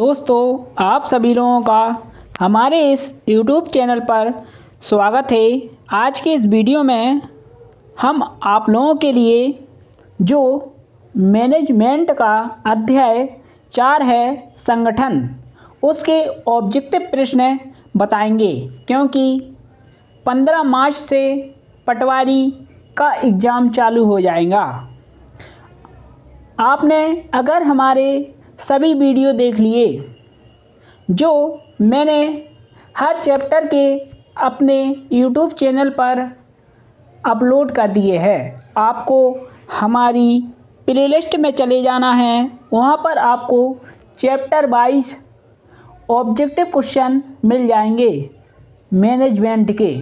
दोस्तों, आप सभी लोगों का हमारे इस YouTube चैनल पर स्वागत है। आज के इस वीडियो में हम आप लोगों के लिए जो मैनेजमेंट का अध्याय 4 है संगठन, उसके ऑब्जेक्टिव प्रश्न बताएंगे, क्योंकि 15 मार्च से पटवारी का एग्ज़ाम चालू हो जाएगा। आपने अगर हमारे सभी वीडियो देख लिए जो मैंने हर चैप्टर के अपने YouTube चैनल पर अपलोड कर दिए हैं, आपको हमारी प्लेलिस्ट में चले जाना है। वहाँ पर आपको चैप्टर वाइज ऑब्जेक्टिव क्वेश्चन मिल जाएंगे मैनेजमेंट के।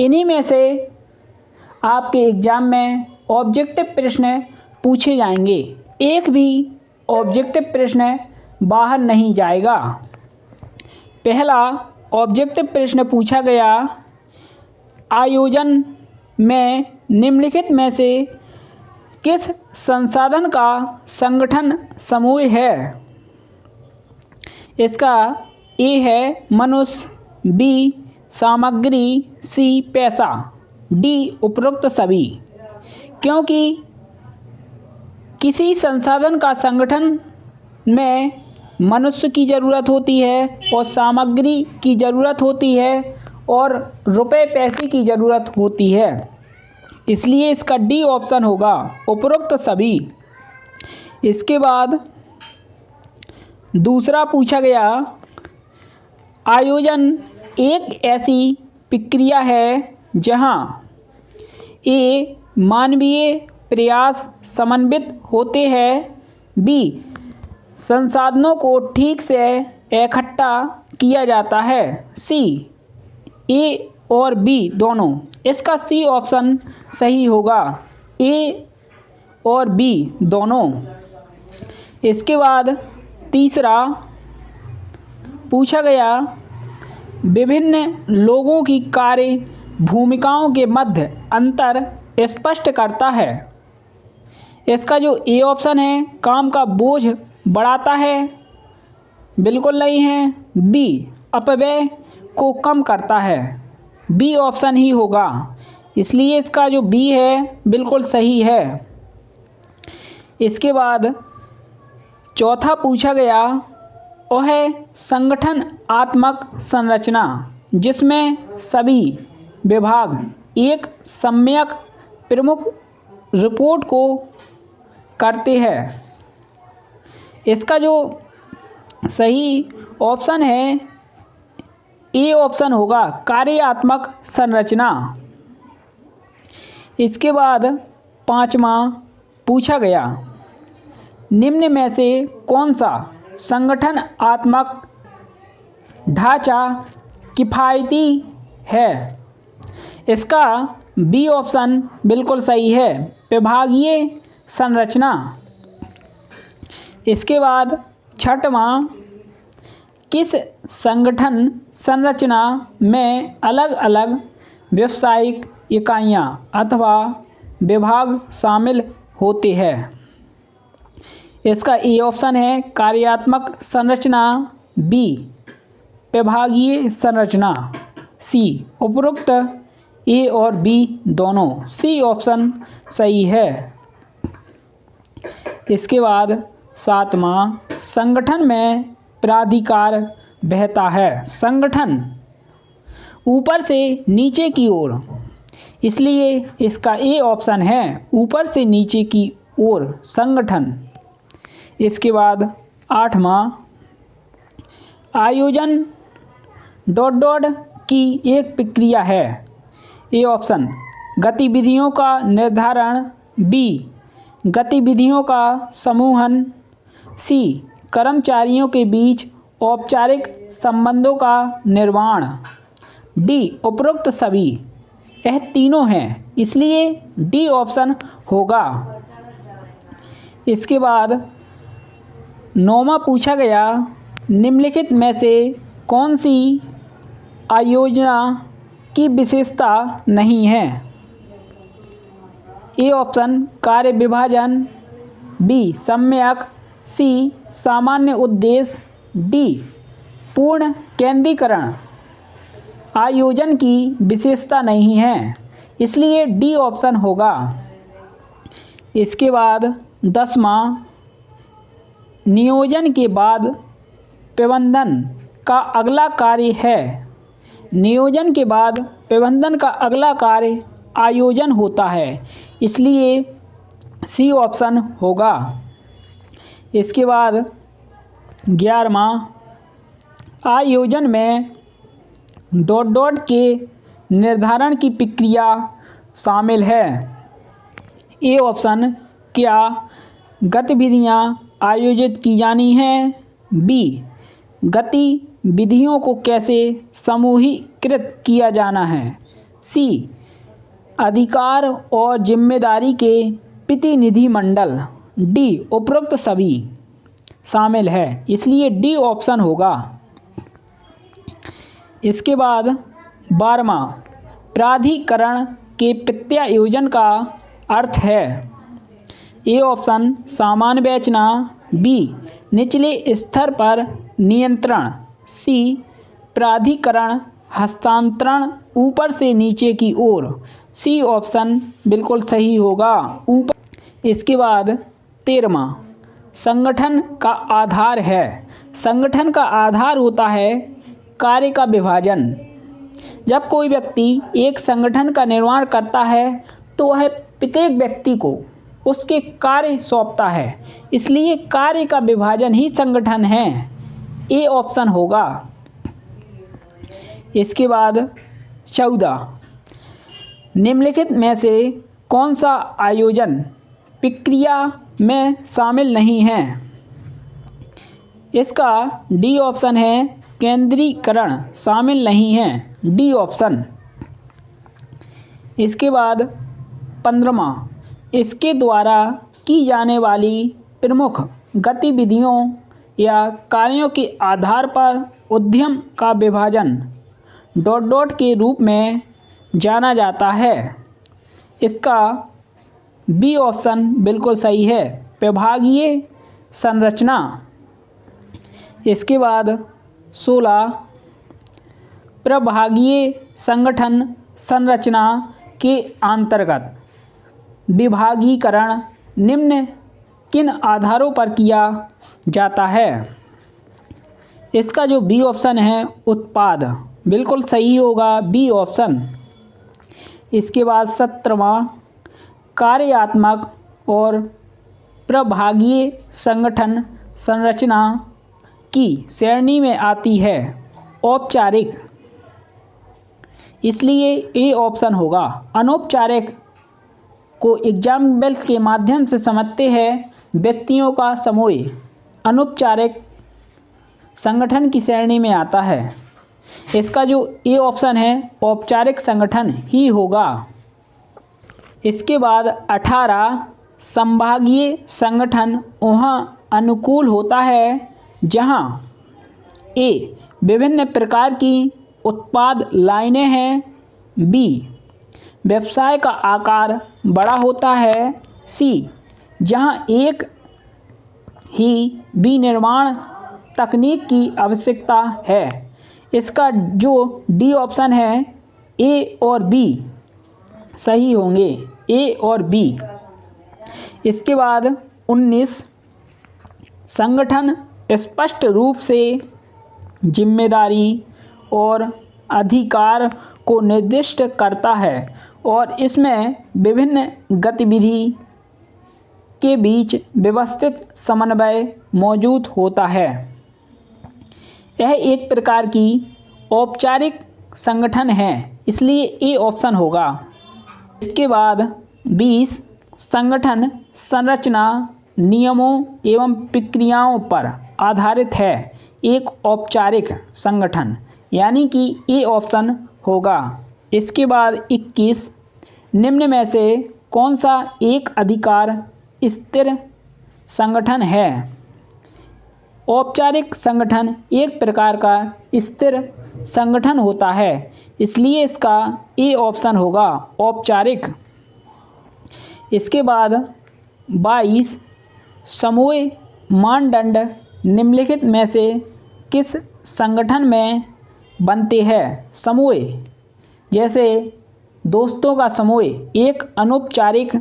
इन्हीं में से आपके एग्ज़ाम में ऑब्जेक्टिव प्रश्न पूछे जाएंगे। एक भी ऑब्जेक्टिव प्रश्न बाहर नहीं जाएगा। पहला ऑब्जेक्टिव प्रश्न पूछा गया, आयोजन में निम्नलिखित में से किस संसाधन का संगठन समूह है? इसका ए है मनुष्य, बी सामग्री, सी पैसा, डी उपरोक्त सभी। क्योंकि किसी संसाधन का संगठन में मनुष्य की ज़रूरत होती है और सामग्री की ज़रूरत होती है और रुपए पैसे की ज़रूरत होती है, इसलिए इसका डी ऑप्शन होगा, उपरोक्त सभी। इसके बाद दूसरा पूछा गया, आयोजन एक ऐसी प्रक्रिया है जहां ए मानवीय प्रयास समन्वित होते हैं, बी संसाधनों को ठीक से इकट्ठा किया जाता है, सी ए और बी दोनों। इसका सी ऑप्शन सही होगा, ए और बी दोनों। इसके बाद तीसरा पूछा गया, विभिन्न लोगों की कार्य भूमिकाओं के मध्य अंतर स्पष्ट करता है। इसका जो ए ऑप्शन है, काम का बोझ बढ़ाता है, बिल्कुल नहीं है। बी अपव्यय को कम करता है, बी ऑप्शन ही होगा, इसलिए इसका जो बी है बिल्कुल सही है। इसके बाद चौथा पूछा गया, वह है संगठन आत्मक संरचना, जिसमें सभी विभाग एक सम्यक प्रमुख रिपोर्ट को करते हैं। इसका जो सही ऑप्शन है, ए ऑप्शन होगा, कार्यात्मक संरचना। इसके बाद पांचवा पूछा गया, निम्न में से कौन सा संगठन आत्मक ढांचा किफ़ायती है? इसका बी ऑप्शन बिल्कुल सही है, विभागीय संरचना। इसके बाद छठवां, किस संगठन संरचना में अलग अलग व्यावसायिक इकाइयां अथवा विभाग शामिल होते हैं? इसका ए ऑप्शन है, कार्यात्मक संरचना, बी विभागीय संरचना, सी उपरोक्त ए और बी दोनों। सी ऑप्शन सही है। इसके बाद सातवां, संगठन में प्राधिकार बहता है। संगठन ऊपर से नीचे की ओर, इसलिए इसका ए ऑप्शन है, ऊपर से नीचे की ओर संगठन। इसके बाद आठवां, आयोजन डॉट डॉट की एक प्रक्रिया है। ए ऑप्शन गतिविधियों का निर्धारण, बी गतिविधियों का समूहन, सी कर्मचारियों के बीच औपचारिक संबंधों का निर्माण, डी उपरोक्त सभी। यह तीनों हैं, इसलिए डी ऑप्शन होगा। इसके बाद नौवां पूछा गया, निम्नलिखित में से कौन सी आयोजना की विशेषता नहीं है? ए ऑप्शन कार्य विभाजन, बी सम्यक, सी सामान्य उद्देश्य, डी पूर्ण केंद्रीकरण आयोजन की विशेषता नहीं है, इसलिए डी ऑप्शन होगा। इसके बाद 10वां, नियोजन के बाद प्रबंधन का अगला कार्य है। नियोजन के बाद प्रबंधन का अगला कार्य आयोजन होता है, इसलिए सी ऑप्शन होगा। इसके बाद 11वां, आयोजन में डॉट डॉट के निर्धारण की प्रक्रिया शामिल है। ए ऑप्शन, क्या गतिविधियां आयोजित की जानी हैं? बी, गतिविधियों को कैसे समूहीकृत किया जाना है? सी, अधिकार और जिम्मेदारी के प्रतिनिधिमंडल? डी, उपरोक्त सभी शामिल है, इसलिए डी ऑप्शन होगा। इसके बाद 12वां, प्राधिकरण के प्रत्यायोजन का अर्थ है। ए ऑप्शन, सामान बेचना। बी, निचले स्तर पर नियंत्रण। सी, प्राधिकरण हस्तांतरण ऊपर से नीचे की ओर। सी ऑप्शन बिल्कुल सही होगा, ऊपर। इसके बाद 13वां, संगठन का आधार है। संगठन का आधार होता है कार्य का विभाजन। जब कोई व्यक्ति एक संगठन का निर्माण करता है तो वह प्रत्येक व्यक्ति को उसके कार्य सौंपता है, इसलिए कार्य का विभाजन ही संगठन है। ए ऑप्शन होगा। इसके बाद 14, निम्नलिखित में से कौन सा आयोजन प्रक्रिया में शामिल नहीं है? इसका डी ऑप्शन है, केंद्रीकरण शामिल नहीं है। D option. इसके बाद 15वां, इसके द्वारा की जाने वाली प्रमुख गतिविधियों या कार्यों के आधार पर उद्यम का विभाजन डॉट डॉट के रूप में जाना जाता है। इसका बी ऑप्शन बिल्कुल सही है, प्रभागीय संरचना। इसके बाद 16, प्रभागीय संगठन संरचना के अंतर्गत विभागीकरण निम्न किन आधारों पर किया जाता है? इसका जो बी ऑप्शन है, उत्पाद, बिल्कुल सही होगा, बी ऑप्शन। इसके बाद 17वां, कार्यात्मक और प्रभागीय संगठन संरचना की श्रेणी में आती है औपचारिक, इसलिए ए ऑप्शन होगा। अनौपचारिक को एग्जाम्पल्स के माध्यम से समझते हैं व्यक्तियों का समूह अनौपचारिक संगठन की श्रेणी में आता है। इसका जो ए ऑप्शन है, औपचारिक संगठन ही होगा। इसके बाद 18, संभागीय संगठन वहाँ अनुकूल होता है जहाँ ए, विभिन्न प्रकार की उत्पाद लाइनें हैं। बी, व्यवसाय का आकार बड़ा होता है। सी, जहां एक ही विनिर्माण तकनीक की आवश्यकता है। इसका जो डी ऑप्शन है, ए और बी सही होंगे, ए और बी। इसके बाद 19, संगठन स्पष्ट रूप से जिम्मेदारी और अधिकार को निर्दिष्ट करता है और इसमें विभिन्न गतिविधि के बीच व्यवस्थित समन्वय मौजूद होता है। यह एक प्रकार की औपचारिक संगठन है, इसलिए ए ऑप्शन होगा। इसके बाद 20, संगठन संरचना नियमों एवं प्रक्रियाओं पर आधारित है, एक औपचारिक संगठन, यानी कि ए ऑप्शन होगा। इसके बाद 21, निम्न में से कौन सा एक अधिकार स्थिर संगठन है? औपचारिक संगठन एक प्रकार का स्थिर संगठन होता है, इसलिए इसका ए ऑप्शन होगा, औपचारिक। इसके बाद 22, समूह मानदंड निम्नलिखित में से किस संगठन में बनते हैं? समूह, जैसे दोस्तों का समूह एक अनौपचारिक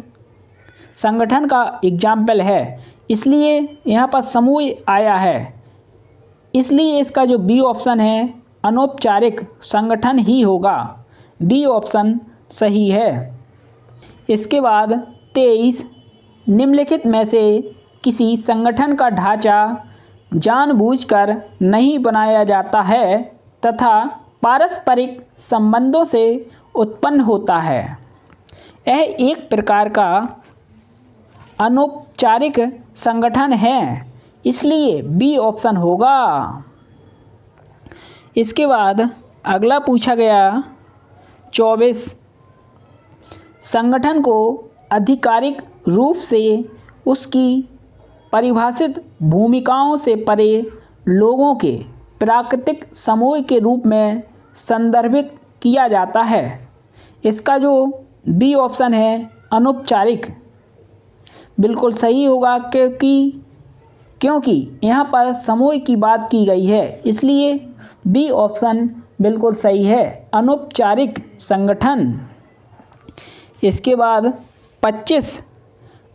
संगठन का एग्जाम्पल है, इसलिए यहाँ पर समूह आया है, इसलिए इसका जो बी ऑप्शन है अनौपचारिक संगठन ही होगा। बी ऑप्शन सही है। इसके बाद 23, निम्नलिखित में से किसी संगठन का ढांचा जानबूझकर नहीं बनाया जाता है तथा पारस्परिक संबंधों से उत्पन्न होता है। यह एक प्रकार का अनौपचारिक संगठन है, इसलिए बी ऑप्शन होगा। इसके बाद अगला पूछा गया 24, संगठन को आधिकारिक रूप से उसकी परिभाषित भूमिकाओं से परे लोगों के प्राकृतिक समूह के रूप में संदर्भित किया जाता है। इसका जो बी ऑप्शन है अनौपचारिक बिल्कुल सही होगा, क्योंकि यहाँ पर समूह की बात की गई है, इसलिए बी ऑप्शन बिल्कुल सही है, अनौपचारिक संगठन। इसके बाद 25,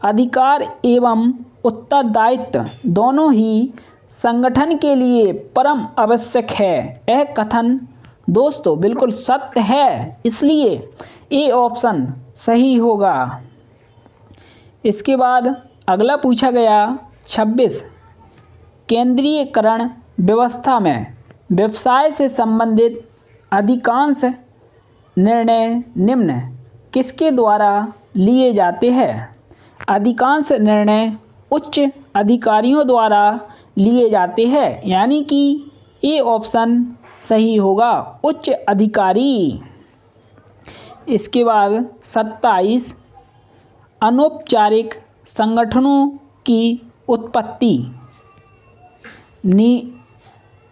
अधिकार एवं उत्तरदायित्व दोनों ही संगठन के लिए परम आवश्यक है। यह कथन दोस्तों बिल्कुल सत्य है, इसलिए ए ऑप्शन सही होगा। इसके बाद अगला पूछा गया 26, केंद्रीयकरण व्यवस्था में व्यवसाय से संबंधित अधिकांश निर्णय निम्न किसके द्वारा लिए जाते हैं? अधिकांश निर्णय उच्च अधिकारियों द्वारा लिए जाते हैं, यानी कि ए ऑप्शन सही होगा, उच्च अधिकारी। इसके बाद 27, अनौपचारिक संगठनों की उत्पत्ति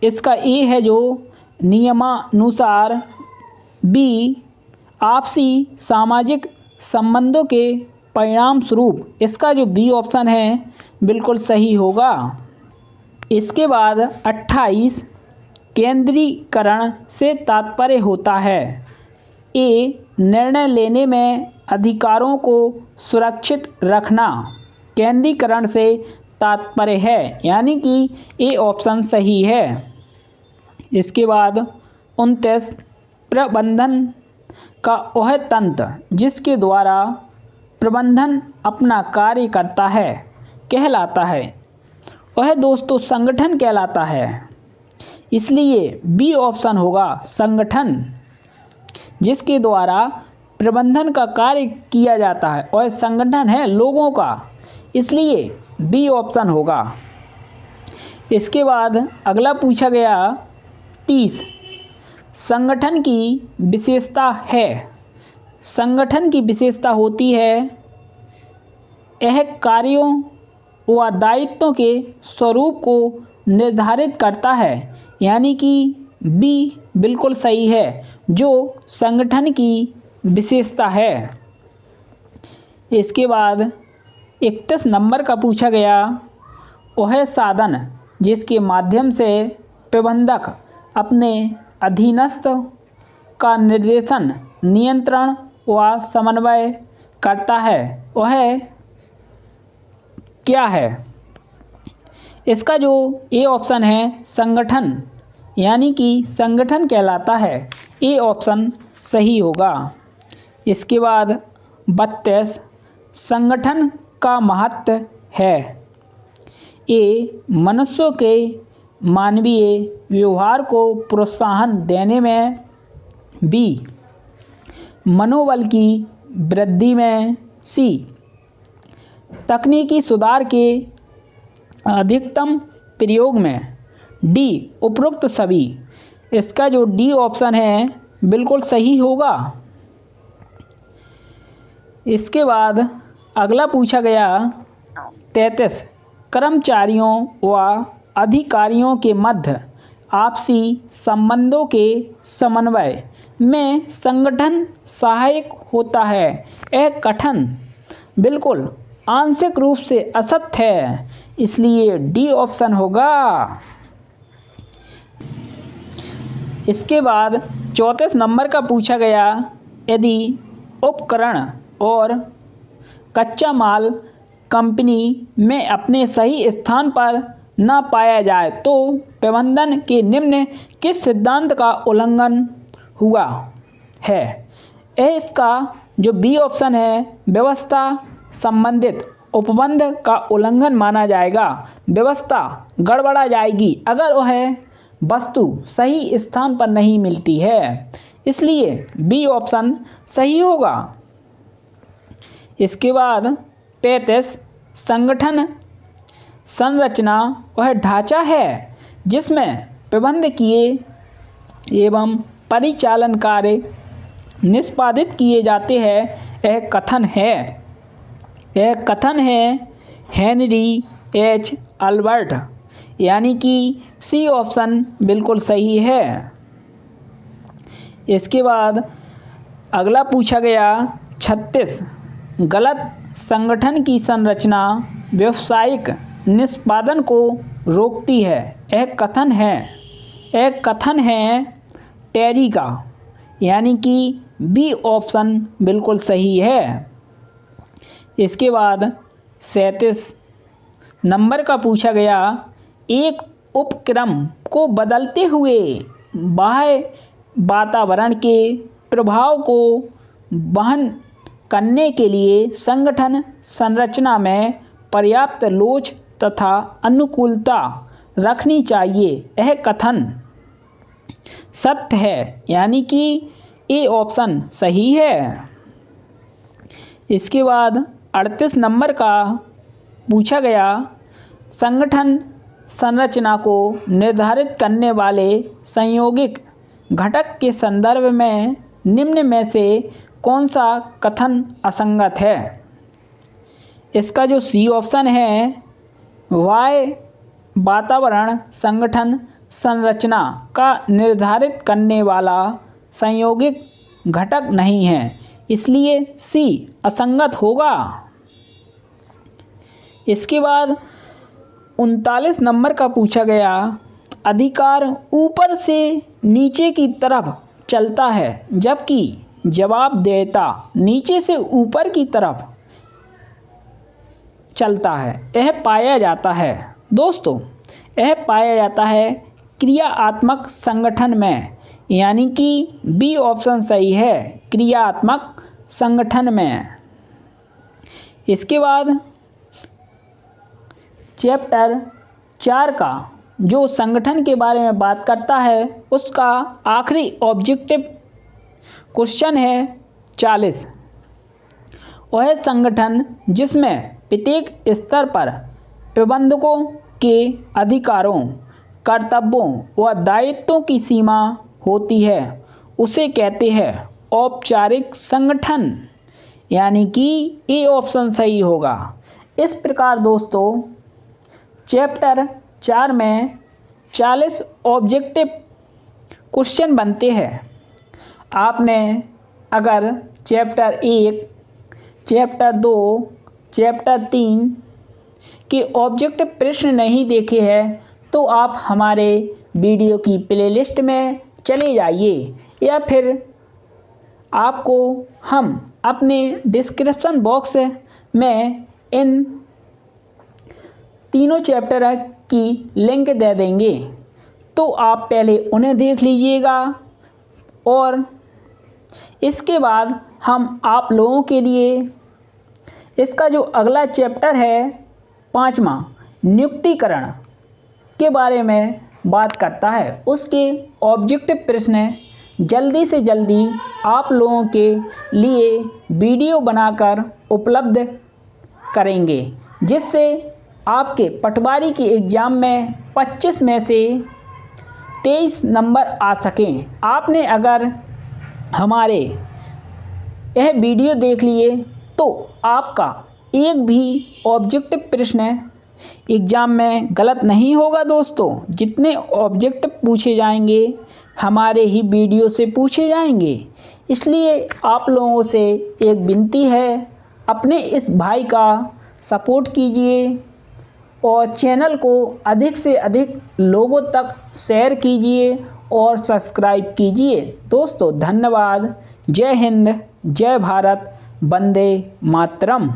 इसका ए है जो नियमानुसार, बी आपसी सामाजिक संबंधों के परिणाम स्वरूप, इसका जो बी ऑप्शन है बिल्कुल सही होगा। इसके बाद 28, केंद्रीकरण से तात्पर्य होता है ए निर्णय लेने में अधिकारों को सुरक्षित रखना, केंद्रीकरण से तात्पर्य है, यानी कि ए ऑप्शन सही है। इसके बाद 29, प्रबंधन का वह तंत्र जिसके द्वारा प्रबंधन अपना कार्य करता है कहलाता है। वह दोस्तों संगठन कहलाता है, इसलिए बी ऑप्शन होगा, संगठन जिसके द्वारा प्रबंधन का कार्य किया जाता है और संगठन है लोगों का, इसलिए बी ऑप्शन होगा। इसके बाद अगला पूछा गया 30, संगठन की विशेषता है। संगठन की विशेषता होती है यह कार्यों व दायित्वों के स्वरूप को निर्धारित करता है, यानी कि बी बिल्कुल सही है, जो संगठन की विशेषता है। इसके बाद 31 नंबर का पूछा गया, वह साधन जिसके माध्यम से प्रबंधक अपने अधीनस्थ का निर्देशन, नियंत्रण व समन्वय करता है, वह क्या है? इसका जो ए ऑप्शन है संगठन, यानी कि संगठन कहलाता है, ए ऑप्शन सही होगा। इसके बाद 32, संगठन का महत्व है। ए मनुष्यों के मानवीय व्यवहार को प्रोत्साहन देने में, बी मनोबल की वृद्धि में, सी तकनीकी सुधार के अधिकतम प्रयोग में, डी उपरोक्त सभी। इसका जो डी ऑप्शन है बिल्कुल सही होगा। इसके बाद अगला पूछा गया 33, कर्मचारियों व अधिकारियों के मध्य आपसी संबंधों के समन्वय में संगठन सहायक होता है। यह कथन बिल्कुल आंशिक रूप से असत्य है, इसलिए डी ऑप्शन होगा। इसके बाद 34 नंबर का पूछा गया, यदि उपकरण और कच्चा माल कंपनी में अपने सही स्थान पर न पाया जाए तो प्रबंधन के निम्न किस सिद्धांत का उल्लंघन हुआ है। इसका जो बी ऑप्शन है, व्यवस्था संबंधित उपबंध का उल्लंघन माना जाएगा। व्यवस्था गड़बड़ा जाएगी अगर वह वस्तु सही स्थान पर नहीं मिलती है, इसलिए बी ऑप्शन सही होगा। इसके बाद 35 संगठन संरचना वह ढांचा है जिसमें प्रबंध किए एवं परिचालन कार्य निष्पादित किए जाते हैं। यह कथन है हेनरी एच अल्बर्ट, यानी कि सी ऑप्शन बिल्कुल सही है। इसके बाद अगला पूछा गया 36 गलत संगठन की संरचना व्यावसायिक निष्पादन को रोकती है। यह कथन है टेरी का, यानी कि बी ऑप्शन बिल्कुल सही है। इसके बाद 37 नंबर का पूछा गया, एक उपक्रम को बदलते हुए बाह्य वातावरण के प्रभाव को वहन करने के लिए संगठन संरचना में पर्याप्त लोच तथा अनुकूलता रखनी चाहिए। यह कथन सत्य है, यानी कि ए ऑप्शन सही है। इसके बाद 38 नंबर का पूछा गया, संगठन संरचना को निर्धारित करने वाले संयोगिक घटक के संदर्भ में निम्न में से कौन सा कथन असंगत है। इसका जो सी ऑप्शन है, बाह्य वातावरण संगठन संरचना का निर्धारित करने वाला संयोगिक घटक नहीं है, इसलिए सी असंगत होगा। इसके बाद 39 नंबर का पूछा गया, अधिकार ऊपर से नीचे की तरफ चलता है जबकि जवाबदेहिता नीचे से ऊपर की तरफ चलता है। यह पाया जाता है दोस्तों, यह पाया जाता है क्रियात्मक संगठन में, यानी कि बी ऑप्शन सही है, क्रियात्मक संगठन में। इसके बाद चैप्टर 4 का जो संगठन के बारे में बात करता है उसका आखिरी ऑब्जेक्टिव क्वेश्चन है 40। वह संगठन जिसमें प्रत्येक स्तर पर प्रबंधकों के अधिकारों, कर्तव्यों व दायित्वों की सीमा होती है उसे कहते हैं औपचारिक संगठन, यानी कि ए ऑप्शन सही होगा। इस प्रकार दोस्तों चैप्टर 4 में 40 ऑब्जेक्टिव क्वेश्चन बनते हैं। आपने अगर चैप्टर 1, चैप्टर 2, चैप्टर 3 के ऑब्जेक्टिव प्रश्न नहीं देखे हैं तो आप हमारे वीडियो की प्लेलिस्ट में चले जाइए, या फिर आपको हम अपने डिस्क्रिप्शन बॉक्स में इन तीनों चैप्टर की लिंक दे देंगे, तो आप पहले उन्हें देख लीजिएगा और इसके बाद हम आप लोगों के लिए इसका जो अगला चैप्टर है 5वां नियुक्तिकरण के बारे में बात करता है। उसके ऑब्जेक्टिव प्रश्न जल्दी से जल्दी आप लोगों के लिए वीडियो बनाकर उपलब्ध करेंगे, जिससे आपके पटवारी के एग्ज़ाम में 25 में से 23 नंबर आ सकें। आपने अगर हमारे यह वीडियो देख लिए तो आपका एक भी ऑब्जेक्टिव प्रश्न एग्ज़ाम में गलत नहीं होगा दोस्तों। जितने ऑब्जेक्टिव पूछे जाएंगे हमारे ही वीडियो से पूछे जाएंगे। इसलिए आप लोगों से एक विनती है, अपने इस भाई का सपोर्ट कीजिए और चैनल को अधिक से अधिक लोगों तक शेयर कीजिए और सब्सक्राइब कीजिए। दोस्तों धन्यवाद। जय हिंद, जय भारत, वंदे मातरम।